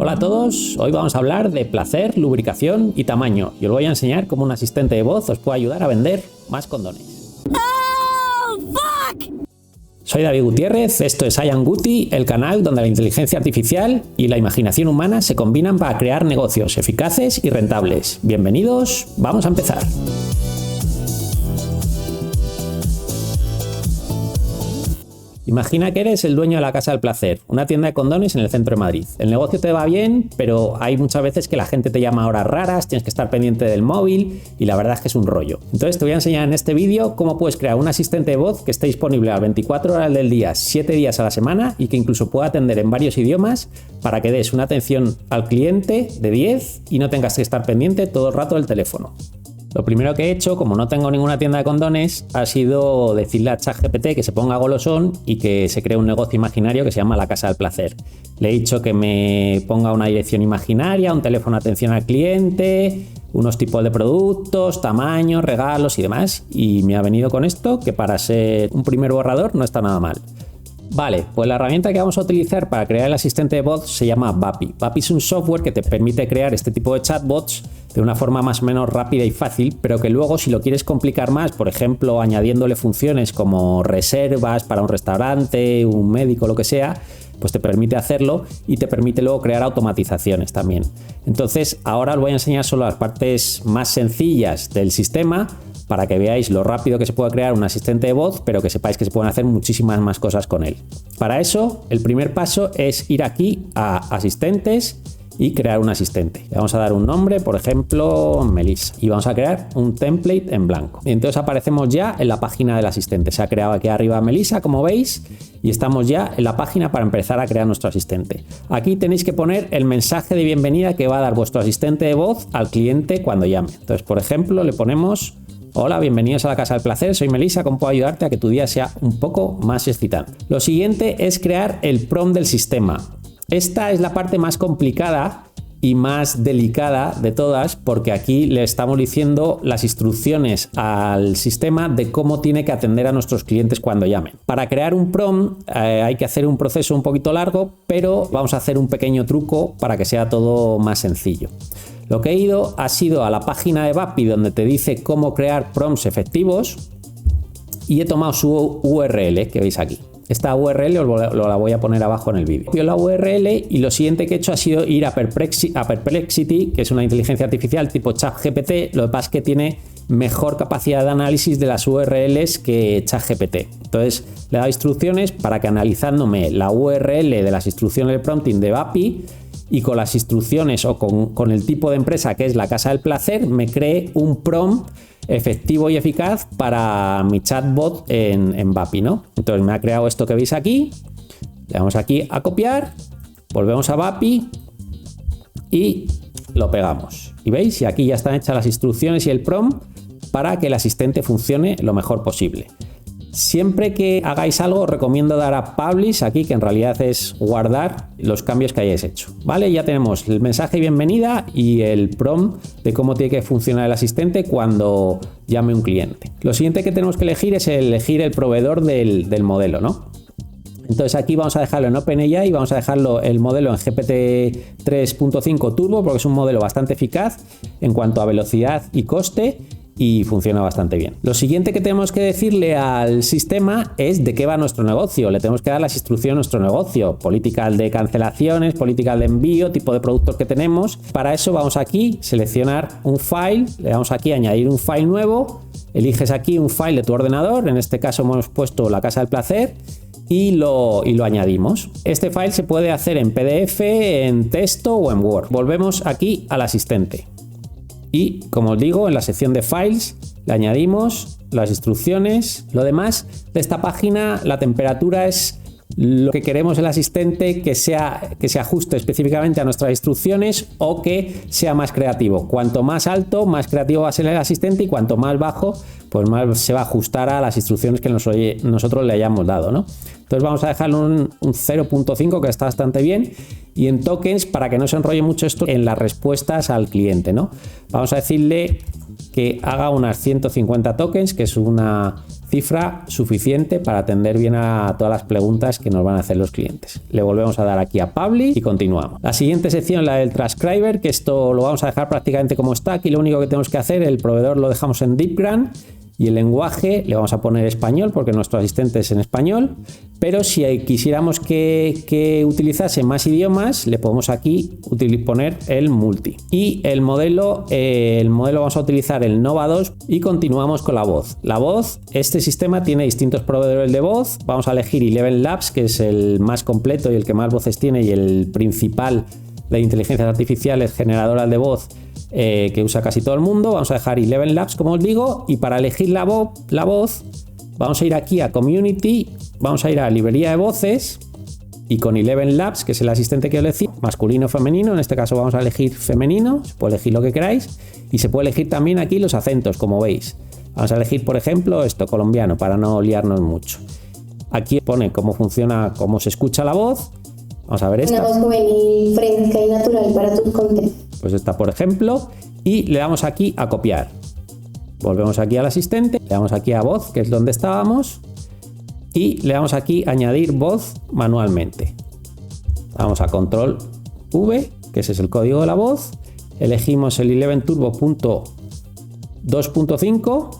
Hola a todos, hoy vamos a hablar de placer, lubricación y tamaño y os voy a enseñar cómo un asistente de voz os puede ayudar a vender más condones. Oh, fuck! Soy David Gutiérrez, esto es I Am Guti, el canal donde la inteligencia artificial y la imaginación humana se combinan para crear negocios eficaces y rentables. Bienvenidos, vamos a empezar. Imagina que eres el dueño de la Casa del Placer, una tienda de condones en el centro de Madrid. El negocio te va bien, pero hay muchas veces que la gente te llama a horas raras, tienes que estar pendiente del móvil y la verdad es que es un rollo. Entonces te voy a enseñar en este vídeo cómo puedes crear un asistente de voz que esté disponible a las 24 horas del día, 7 días a la semana y que incluso pueda atender en varios idiomas para que des una atención al cliente de 10 y no tengas que estar pendiente todo el rato del teléfono. Lo primero que he hecho, como no tengo ninguna tienda de condones, ha sido decirle a ChatGPT que se ponga golosón y que se cree un negocio imaginario que se llama la Casa del Placer. Le he dicho que me ponga una dirección imaginaria, un teléfono de atención al cliente, unos tipos de productos, tamaños, regalos y demás. Y me ha venido con esto, que para ser un primer borrador no está nada mal. Vale, pues la herramienta que vamos a utilizar para crear el asistente de voz se llama Vapi. Vapi es un software que te permite crear este tipo de chatbots de una forma más o menos rápida y fácil, pero que luego si lo quieres complicar más, por ejemplo, añadiéndole funciones como reservas para un restaurante, un médico, lo que sea, pues te permite hacerlo y te permite luego crear automatizaciones también. Entonces, ahora os voy a enseñar solo las partes más sencillas del sistema para que veáis lo rápido que se puede crear un asistente de voz, pero que sepáis que se pueden hacer muchísimas más cosas con él. Para eso, el primer paso es ir aquí a asistentes y crear un asistente. Le vamos a dar un nombre, por ejemplo, Melissa, y vamos a crear un template en blanco. Y entonces aparecemos ya en la página del asistente. Se ha creado aquí arriba Melissa, como veis, y estamos ya en la página para empezar a crear nuestro asistente. Aquí tenéis que poner el mensaje de bienvenida que va a dar vuestro asistente de voz al cliente cuando llame. Entonces, por ejemplo, le ponemos: hola, bienvenidos a la Casa del Placer, soy Melissa, ¿cómo puedo ayudarte a que tu día sea un poco más excitante? Lo siguiente es crear el prompt del sistema. Esta es la parte más complicada y más delicada de todas, porque aquí le estamos diciendo las instrucciones al sistema de cómo tiene que atender a nuestros clientes cuando llamen. Para crear un prompt hay que hacer un proceso un poquito largo, pero vamos a hacer un pequeño truco para que sea todo más sencillo. Lo que he ido ha sido a la página de Vapi donde te dice cómo crear prompts efectivos y he tomado su URL que veis aquí. Esta URL os la voy a poner abajo en el vídeo. Yo la URL y lo siguiente que he hecho ha sido ir a Perplexity, que es una inteligencia artificial tipo ChatGPT. Lo que pasa es que tiene mejor capacidad de análisis de las URLs que ChatGPT. Entonces le he dado instrucciones para que analizándome la URL de las instrucciones de prompting de Vapi y con las instrucciones o con el tipo de empresa que es la Casa del Placer, me cree un prompt efectivo y eficaz para mi chatbot en Vapi, ¿no? Entonces me ha creado esto que veis aquí, le damos aquí a copiar, volvemos a Vapi y lo pegamos. Y veis, y aquí ya están hechas las instrucciones y el prompt para que el asistente funcione lo mejor posible. Siempre que hagáis algo, os recomiendo dar a Publish aquí, que en realidad es guardar los cambios que hayáis hecho. Vale, ya tenemos el mensaje de bienvenida y el prompt de cómo tiene que funcionar el asistente cuando llame un cliente. Lo siguiente que tenemos que elegir es elegir el proveedor del modelo, ¿no? Entonces aquí vamos a dejarlo en OpenAI y vamos a dejarlo el modelo en GPT 3.5 Turbo porque es un modelo bastante eficaz en cuanto a velocidad y coste y funciona bastante bien. Lo siguiente que tenemos que decirle al sistema es de qué va nuestro negocio. Le tenemos que dar las instrucciones a nuestro negocio, políticas de cancelaciones, políticas de envío, tipo de productos que tenemos. Para eso vamos aquí, seleccionar un file, le damos aquí añadir un file nuevo, eliges aquí un file de tu ordenador, en este caso hemos puesto la Casa del Placer y lo añadimos. Este file se puede hacer en PDF, en texto o en Word. Volvemos aquí al asistente. Y como os digo, en la sección de files le añadimos las instrucciones. Lo demás de esta página, la temperatura es lo que queremos el asistente que se ajuste específicamente a nuestras instrucciones o que sea más creativo. Cuanto más alto, más creativo va a ser el asistente y cuanto más bajo, pues más se va a ajustar a las instrucciones que nosotros le hayamos dado, ¿no? Entonces vamos a dejarlo un 0.5 que está bastante bien y en tokens para que no se enrolle mucho esto en las respuestas al cliente, ¿no? Vamos a decirle que haga unas 150 tokens, que es una cifra suficiente para atender bien a todas las preguntas que nos van a hacer los clientes. Le volvemos a dar aquí a Publish y continuamos. La siguiente sección, la del transcriber, que esto lo vamos a dejar prácticamente como está. Aquí lo único que tenemos que hacer, el proveedor lo dejamos en DeepGraph y el lenguaje le vamos a poner español porque nuestro asistente es en español, pero si quisiéramos que utilizase más idiomas, le podemos aquí poner el multi. Y el modelo vamos a utilizar el Nova 2 y continuamos con la voz. La voz, este sistema tiene distintos proveedores de voz. Vamos a elegir Eleven Labs, que es el más completo y el que más voces tiene y el principal de inteligencias artificiales generadoras de voz que usa casi todo el mundo. Vamos a dejar Eleven Labs, como os digo, y para elegir la voz vamos a ir aquí a Community, vamos a ir a librería de voces y con Eleven Labs, que es el asistente que os decía, masculino o femenino, en este caso vamos a elegir femenino, se puede elegir lo que queráis y se puede elegir también aquí los acentos, como veis. Vamos a elegir, por ejemplo, esto, colombiano, para no liarnos mucho. Aquí pone cómo funciona, cómo se escucha la voz. Vamos a ver esta. Una voz juvenil, fresca y natural para tus contenidos. Pues esta, por ejemplo, y le damos aquí a copiar. Volvemos aquí al asistente, le damos aquí a voz, que es donde estábamos, y le damos aquí a añadir voz manualmente. Vamos a control V, que ese es el código de la voz, elegimos el Eleven Turbo 2.5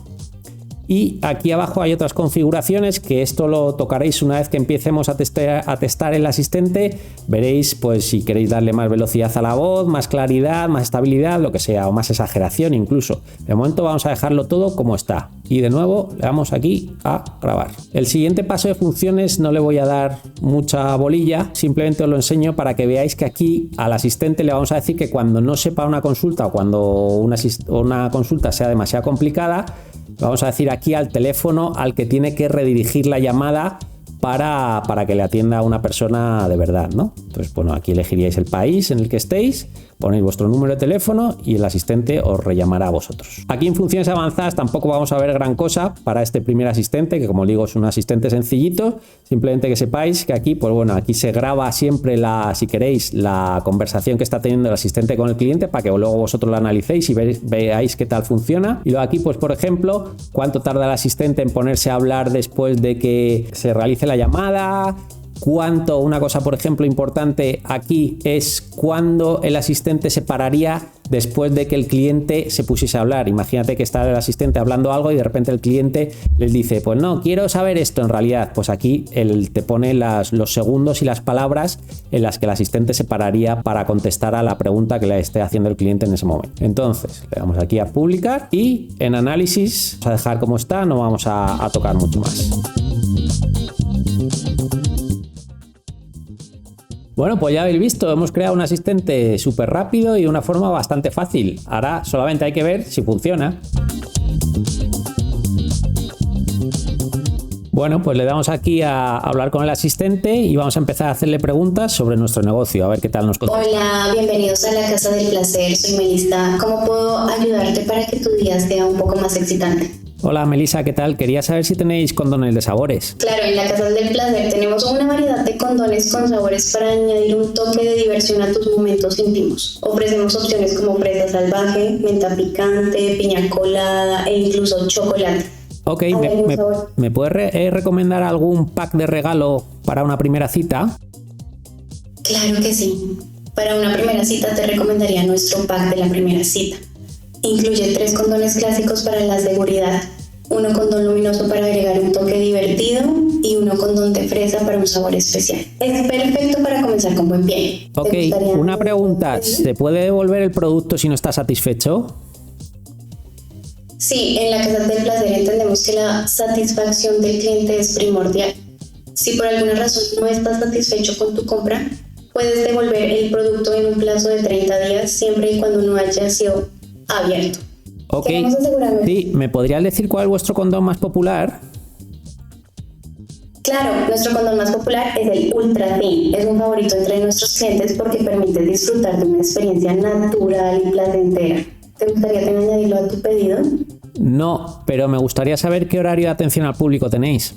y aquí abajo hay otras configuraciones que esto lo tocaréis una vez que empecemos a testar el asistente. Veréis pues si queréis darle más velocidad a la voz, más claridad, más estabilidad, lo que sea, o más exageración incluso. De momento vamos a dejarlo todo como está y de nuevo le damos aquí a grabar. El siguiente paso de funciones no le voy a dar mucha bolilla, simplemente os lo enseño para que veáis que aquí al asistente le vamos a decir que cuando no sepa una consulta o cuando una consulta sea demasiado complicada, vamos a decir aquí al teléfono al que tiene que redirigir la llamada para que le atienda a una persona de verdad, ¿no? Entonces, bueno, aquí elegiríais el país en el que estéis, ponéis vuestro número de teléfono y el asistente os rellamará a vosotros. Aquí en funciones avanzadas tampoco vamos a ver gran cosa para este primer asistente, que como digo es un asistente sencillito, simplemente que sepáis que aquí, pues bueno, aquí se graba siempre si queréis, la conversación que está teniendo el asistente con el cliente para que luego vosotros la analicéis y veáis qué tal funciona. Y luego aquí, pues por ejemplo, cuánto tarda el asistente en ponerse a hablar después de que se realice la llamada. Una cosa, por ejemplo, importante aquí es cuándo el asistente se pararía después de que el cliente se pusiese a hablar. Imagínate que está el asistente hablando algo y de repente el cliente les dice, pues no, quiero saber esto en realidad. Pues aquí él te pone los segundos y las palabras en las que el asistente se pararía para contestar a la pregunta que le esté haciendo el cliente en ese momento. Entonces, le damos aquí a publicar y en análisis vamos a dejar como está, no vamos a tocar mucho más. Bueno, pues ya habéis visto, hemos creado un asistente súper rápido y de una forma bastante fácil. Ahora solamente hay que ver si funciona. Bueno, pues le damos aquí a hablar con el asistente y vamos a empezar a hacerle preguntas sobre nuestro negocio, a ver qué tal nos contesta. Hola, bienvenidos a la Casa del Placer, soy Melissa. ¿Cómo puedo ayudarte para que tu día sea un poco más excitante? Hola Melissa, ¿qué tal? Quería saber si tenéis condones de sabores. Claro, en la Casa del Placer tenemos una variedad de condones con sabores para añadir un toque de diversión a tus momentos íntimos. Ofrecemos opciones como fresa salvaje, menta picante, piña colada e incluso chocolate. Ok, ¿me puedes recomendar algún pack de regalo para una primera cita? Claro que sí. Para una primera cita te recomendaría nuestro pack de la primera cita. Incluye 3 condones clásicos para la seguridad, uno condón luminoso para agregar un toque divertido y uno condón de fresa para un sabor especial. Es perfecto para comenzar con buen pie. Ok, una pregunta, ¿se puede devolver el producto si no está satisfecho? Sí, en la Casa del Placer entendemos que la satisfacción del cliente es primordial. Si por alguna razón no estás satisfecho con tu compra, puedes devolver el producto en un plazo de 30 días siempre y cuando no haya sido abierto. Ok, sí, ¿me podrías decir cuál es vuestro condón más popular? Claro, nuestro condón más popular es el Ultra Thin. Es un favorito entre nuestros clientes porque permite disfrutar de una experiencia natural y placentera. ¿Te gustaría añadirlo a tu pedido? No, pero me gustaría saber qué horario de atención al público tenéis.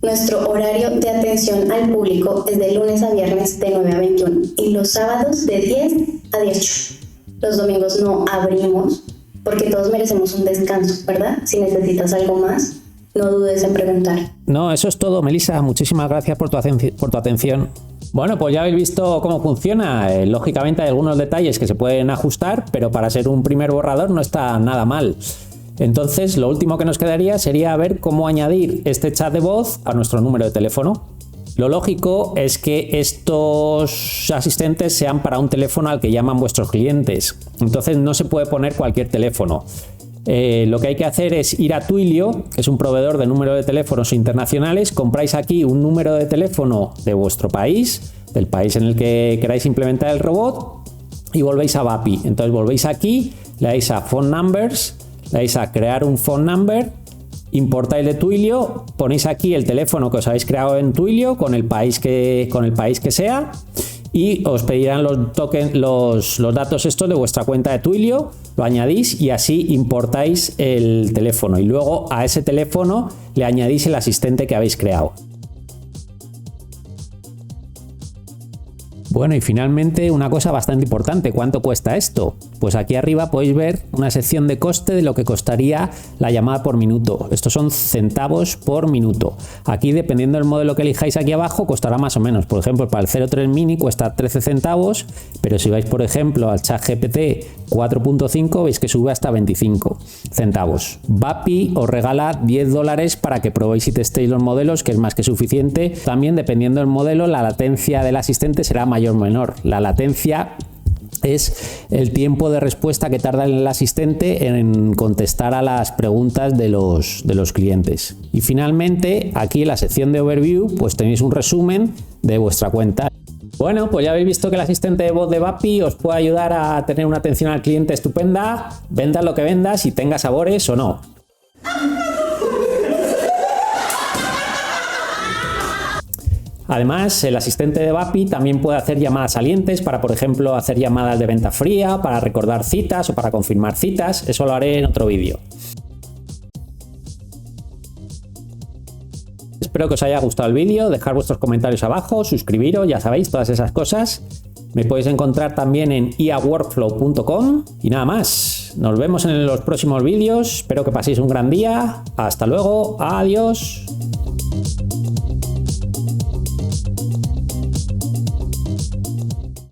Nuestro horario de atención al público es de lunes a viernes de 9 a 21 y los sábados de 10 a 18. Los domingos no abrimos, porque todos merecemos un descanso, ¿verdad? Si necesitas algo más, no dudes en preguntar. No, eso es todo, Melissa. Muchísimas gracias por tu atención. Bueno, pues ya habéis visto cómo funciona. Lógicamente hay algunos detalles que se pueden ajustar, pero para ser un primer borrador no está nada mal. Entonces, lo último que nos quedaría sería ver cómo añadir este chat de voz a nuestro número de teléfono. Lo lógico es que estos asistentes sean para un teléfono al que llaman vuestros clientes. Entonces, no se puede poner cualquier teléfono. Lo que hay que hacer es ir a Twilio, que es un proveedor de número de teléfonos internacionales. Compráis aquí un número de teléfono de vuestro país, del país en el que queráis implementar el robot, y volvéis a Vapi. Entonces volvéis aquí, le dais a Phone Numbers, le dais a crear un phone number, importáis de Twilio, ponéis aquí el teléfono que os habéis creado en Twilio con el país que sea, y os pedirán los tokens, los datos estos de vuestra cuenta de Twilio, lo añadís y así importáis el teléfono, y luego a ese teléfono le añadís el asistente que habéis creado. Bueno, y finalmente una cosa bastante importante, ¿cuánto cuesta esto? Pues aquí arriba podéis ver una sección de coste de lo que costaría la llamada por minuto. Estos son centavos por minuto. Aquí, dependiendo del modelo que elijáis aquí abajo, costará más o menos. Por ejemplo, para el 03 Mini cuesta 13 centavos, pero si vais, por ejemplo, al ChatGPT 4.5, veis que sube hasta 25 centavos. Vapi os regala $10 para que probéis y testéis los modelos, que es más que suficiente. También, dependiendo del modelo, la latencia del asistente será mayor o menor. La latencia es el tiempo de respuesta que tarda el asistente en contestar a las preguntas de los clientes. Y finalmente, aquí en la sección de Overview, pues tenéis un resumen de vuestra cuenta. Bueno, pues ya habéis visto que el asistente de voz de Vapi os puede ayudar a tener una atención al cliente estupenda, vendas lo que vendas y tenga sabores o no. Además, el asistente de Vapi también puede hacer llamadas salientes para, por ejemplo, hacer llamadas de venta fría, para recordar citas o para confirmar citas. Eso lo haré en otro vídeo. Espero que os haya gustado el vídeo, dejad vuestros comentarios abajo, suscribiros, ya sabéis, todas esas cosas. Me podéis encontrar también en iaworkflow.com y nada más. Nos vemos en los próximos vídeos, espero que paséis un gran día. Hasta luego, adiós.